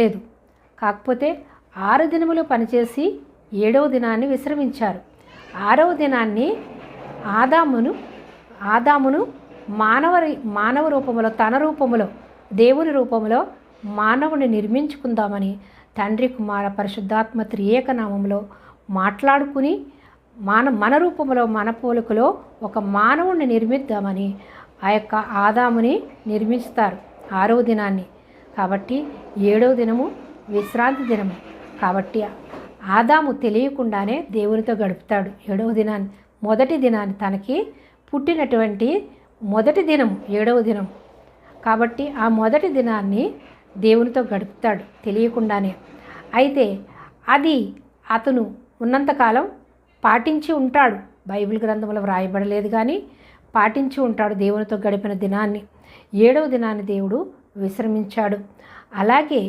లేదు. కాకపోతే 6 దినములు పనిచేసి 7వ దినాన్ని విశ్రమించారు. 6వ దినాన్ని ఆదామును మానవ రూపములో, తన రూపములో, దేవుని రూపములో మానవుని నిర్మించుకుందామని తండ్రి కుమార పరిశుద్ధాత్మ త్రియేక నామములో మాట్లాడుకుని మన రూపములో, మన పోలికలో ఒక మానవుణ్ణి నిర్మిద్దామని ఆ యొక్క ఆదాముని నిర్మిస్తారు 6వ దినాన్ని. కాబట్టి 7వ దినము విశ్రాంతి దినము. కాబట్టి ఆదాము తెలియకుండానే దేవునితో గడుపుతాడు 7వ దినాన్ని. మొదటి దినాన్ని, తనకి పుట్టినటువంటి మొదటి దినము 7వ దినం. కాబట్టి ఆ మొదటి దినాన్ని దేవునితో గడుపుతాడు తెలియకుండానే. అయితే అది అతను ఉన్నంతకాలం పాటించి ఉంటాడు. బైబిల్ గ్రంథంలో వ్రాయబడలేదు కానీ పాటించి ఉంటాడు దేవునితో గడిపిన దినాన్ని. 7వ దినాన్ని దేవుడు విశ్రమించాడు. అలాగే